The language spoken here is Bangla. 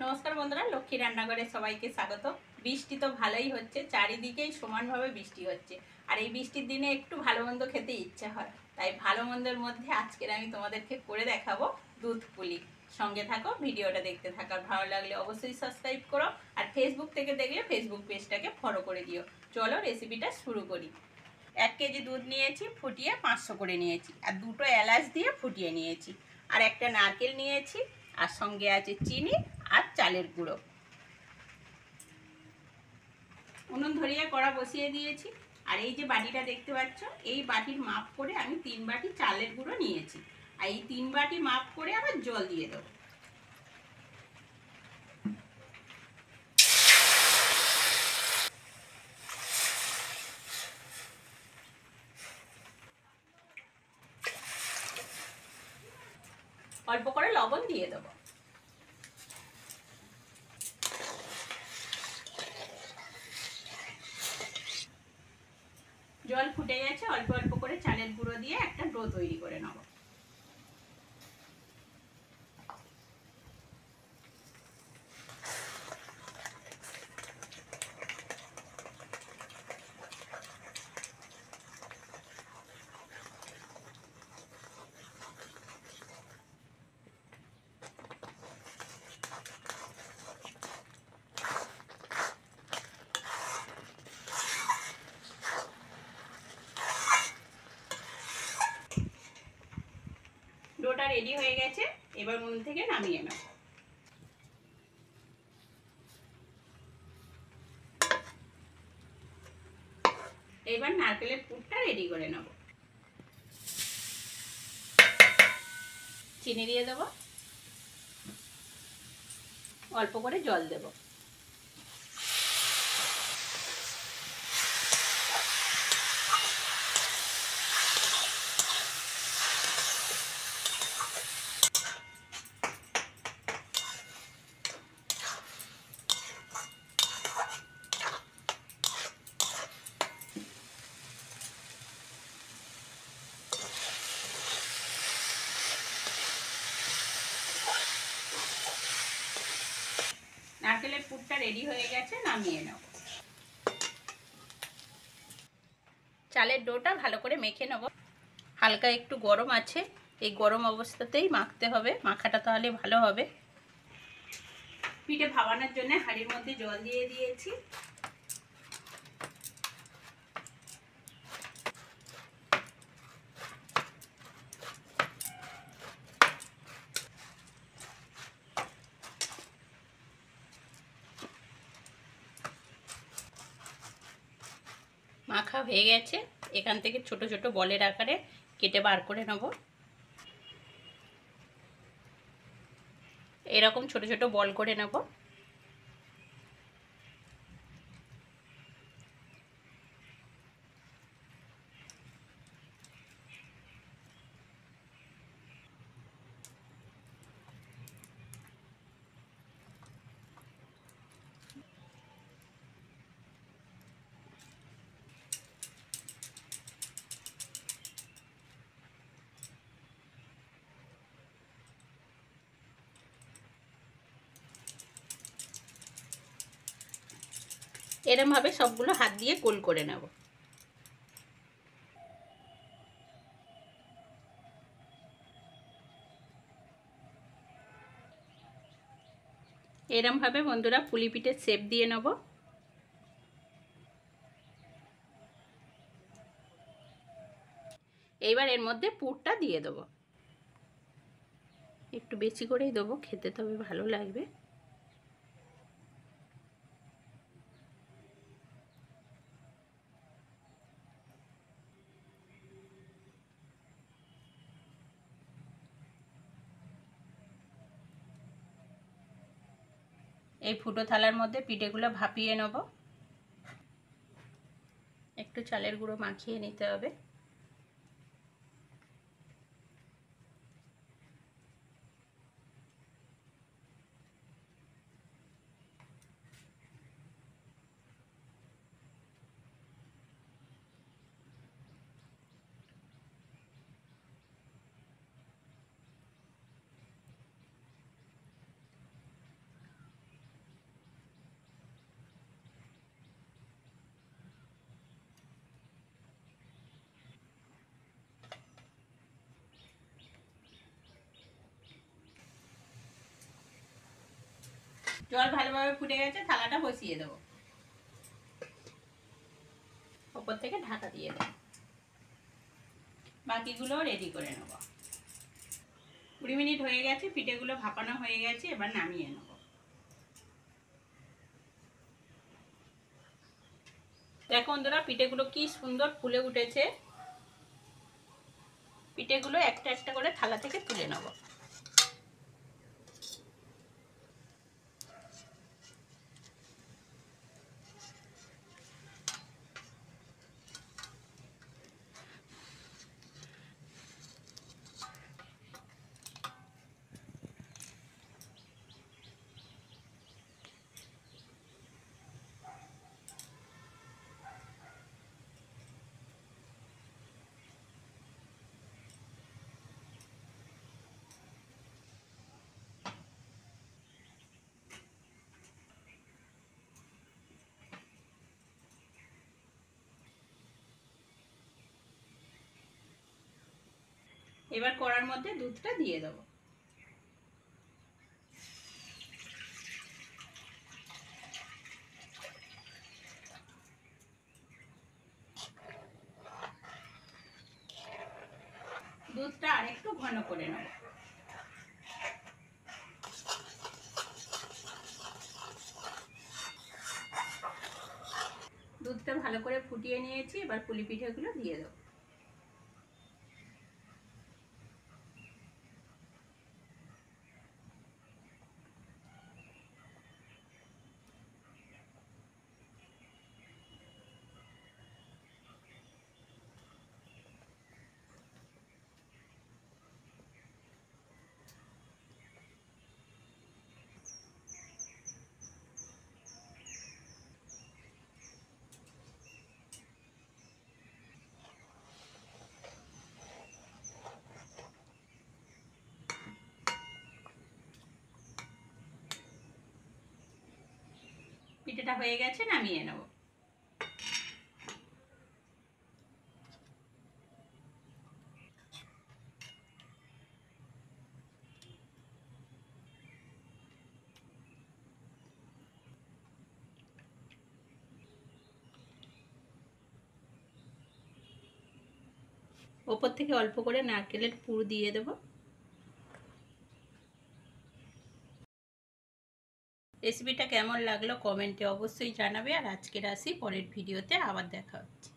নমস্কার বন্ধুরা, লক্ষ্মী রান্নাঘরে সবাইকে স্বাগত। বৃষ্টি তো ভালোই হচ্ছে, চারিদিকেই সমানভাবে বৃষ্টি হচ্ছে। আর এই বৃষ্টির দিনে একটু ভালো মন্দ খেতে ইচ্ছা হয়, তাই ভালো মন্দের মধ্যে আজকের আমি তোমাদেরকে করে দেখাবো দুধ পুলি। সঙ্গে থাকো, ভিডিওটা দেখতে থাকো। আর ভালো লাগলে অবশ্যই সাবস্ক্রাইব করো, আর ফেসবুক থেকে দেখলে ফেসবুক পেজটাকে ফলো করে দিও। চলো রেসিপিটা শুরু করি। 1 কেজি দুধ নিয়েছি, ফুটিয়ে 500 করে নিয়েছি, আর 2টো এলাচ দিয়ে ফুটিয়ে নিয়েছি, আর একটা নারকেল নিয়েছি, আর সঙ্গে আছে চিনি আর চালের গুঁড়ো। উনুন ধরিয়ে কড়া বসিয়ে দিয়েছি। আর এই যে বাটিটা দেখতে পাচ্ছ, এই বাটির মাপ করে আমি 3 বাটি চালের গুঁড়ো নিয়েছি, আর এই 3 বাটি মাপ করে আবার জল দিয়ে দেবো। অল্প করে লবণ দিয়ে দেবো। জল ফুটে গেছে, অল্প অল্প করে চালের গুঁড়ো দিয়ে একটা ডো তৈরি করে নেব। ডোটা রেডি হয়ে গেছে, এবার উনুন থেকে নামিয়ে নেব। এবার নারকেলের পুরটা রেডি করে নেব। চিনি দিয়ে দেবো, অল্প করে জল দেব। নারকেলের পুরটা রেডি হয়ে গেছে, নামিয়ে নেব। চালের ডোটা ভালো করে মেখে নেব। হালকা একটু গরম আছে, এই গরম অবস্থাতেই মাখতে হবে, মাখাটা তাহলে ভালো হবে। পিঠে ভাবানোর জন্য হাঁড়ির মধ্যে জল দিয়ে দিয়েছি। মাখা হয়ে গেছে, এখান থেকে ছোট ছোট বলের আকারে কেটে বার করে নেব। এরকম ছোট ছোট বল করে নেব। এরকম ভাবে সবগুলো হাত দিয়ে গোল করে নেব। এরকম ভাবে বন্ধুরা পুলি পিঠের শেপ দিয়ে নেব। এইবার এর মধ্যে পুরটা দিয়ে দেবো, একটু বেশি করেই দেবো, খেতে তবে ভালো লাগবে। এই ফুটো থালার মধ্যে পিঠেগুলো ভাপিয়ে নেব। একটু চালের গুঁড়ো মাখিয়ে নিতে হবে। জল ভালোভাবে ফুটে গেছে, থালাটা বসিয়ে দেবো, ওপর থেকে ঢাকা দিয়ে দেবো, বাকিগুলো রেডি করে নেব। 20 মিনিট হয়ে গেছে, পিঠেগুলো ভাপানো হয়ে গেছে, এবার নামিয়ে নেব। দেখো বন্ধুরা, পিঠেগুলো কি সুন্দর ফুলে উঠেছে। পিঠেগুলো একটা একটা করে থালা থেকে তুলে নেব। এবার কড়ার মধ্যে দুধটা দিয়ে দেবো। দুধটা আরেকটু ঘন করে নেব। দুধটা ভালো করে ফুটিয়ে নিয়েছি, এবার পুলি পিঠেগুলো দিয়ে দেবো। পিঠেটা হয়ে গেছে, নামিয়ে নেব। ওপর থেকে অল্প করে নারকেলের পুর দিয়ে দেব। রেসিপিটা কেমন লাগলো কমেন্টে অবশ্যই জানাবে। আর আজকের আসি, পরের ভিডিওতে আবার দেখা হচ্ছে।